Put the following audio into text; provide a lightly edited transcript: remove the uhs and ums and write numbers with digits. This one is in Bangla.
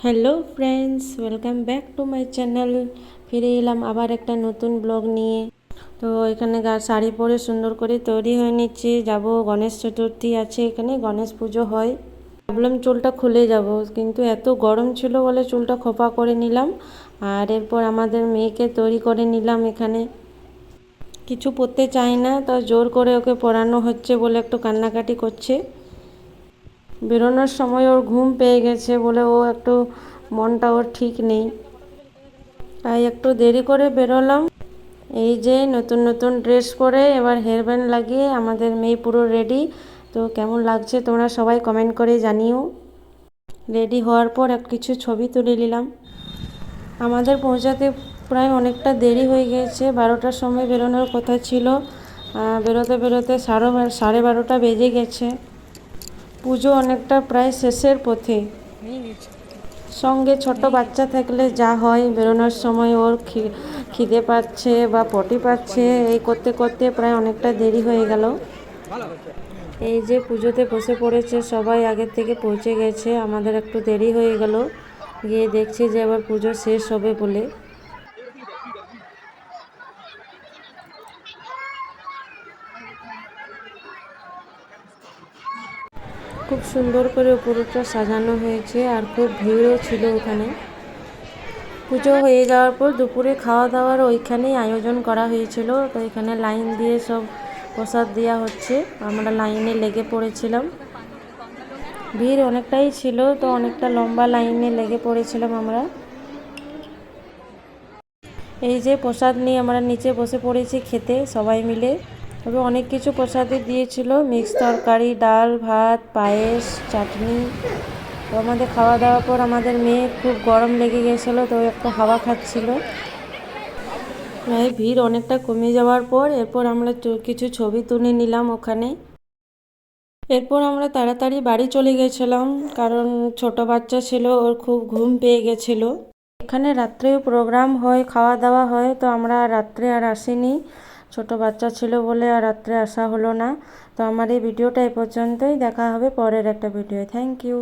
Hello friends, welcome back to my channel. ফিরে এলাম আবার একটা নতুন ব্লগ নিয়ে। তো এখানে শাড়ি পরে সুন্দর করে তৈরি হয়ে নিচ্ছি, যাব গণেশ চতুর্থী আছে, এখানে গণেশ পুজো হয়। ভাবলাম চুলটা খুলে যাব, কিন্তু এত গরম ছিল বলে চুলটা খোপা করে নিলাম। আর এরপর আমাদের মেয়েকে তৈরি করে নিলাম। এখানে কিছু পরতে চাই না, তো জোর করে ওকে পরানো হচ্ছে বলে একটু কান্নাকাটি করছে। বেরোনোর সময় ওর ঘুম পেয়ে গেছে বলে ও একটু মনটা ওর ঠিক নেই, তাই একটু দেরি করে বেরোলাম। এই যে নতুন নতুন ড্রেস পরে এবার হেয়ার ব্যান্ড লাগিয়ে আমাদের মেয়ে পুরো রেডি। তো কেমন লাগছে তোমরা সবাই কমেন্ট করে জানিও। রেডি হওয়ার পর কিছু ছবি তুলে নিলাম। আমাদের পৌঁছাতে প্রায় অনেকটা দেরি হয়ে গেছে, 12টার সময় বেরোনোর কথা ছিল। বেরোতে বেরোতে 12:30 বেজে গেছে। পুজো অনেকটা প্রায় শেষের পথে। সঙ্গে ছোট বাচ্চা থাকলে যা হয়, বেরোনোর সময় ওর খিদে পাচ্ছে বা পটি পাচ্ছে, এই করতে করতে প্রায় অনেকটা দেরি হয়ে গেল। এই যে পুজোতে বসে পড়েছে সবাই, আগের থেকে পৌঁছে গেছে, আমাদের একটু দেরি হয়ে গেল। গিয়ে দেখছি যে আবার পুজো শেষ হবে বলে। খুব সুন্দর করে পুরোটা সাজানো হয়েছে আর খুব ভিড়ও ছিল ওখানে। পুজো হয়ে যাওয়ার পর দুপুরে খাওয়া দাওয়ার ওইখানেই আয়োজন করা হয়েছিল। তো এখানে লাইন দিয়ে সব প্রসাদ দেওয়া হচ্ছে, আমরা লাইনে লেগে পড়েছিলাম। ভিড় অনেকটাই ছিল, তো অনেকটা লম্বা লাইনে লেগে পড়েছিলাম আমরা। এই যে প্রসাদ নিয়ে আমরা নিচে বসে পড়েছি খেতে সবাই মিলে। তবে অনেক কিছু প্রসাদে দিয়েছিল, মিক্স তরকারি, ডাল, ভাত, পায়েস, চাটনি। তো আমাদের খাওয়া দাওয়ার পর আমাদের মেয়ে খুব গরম লেগে গেছিলো, তো একটা হাওয়া খাচ্ছিল। প্রায় ভিড় অনেকটা কমে যাওয়ার পর এরপর আমরা কিছু ছবি তুলে নিলাম ওখানে। এরপর আমরা তাড়াতাড়ি বাড়ি চলে গেছিলাম, কারণ ছোট বাচ্চা ছিল, ওর খুব ঘুম পেয়ে গেছিলো। এখানে রাত্রেও প্রোগ্রাম হয়, খাওয়া দাওয়া হয়, তো আমরা রাত্রে আর আসিনি, ছোট বাচ্চা ছিল বলে আর রাত্রে আসা হলো না। তো আমার এই ভিডিওটা এ পর্যন্তই, দেখা হবে পরের একটা ভিডিও। Thank you.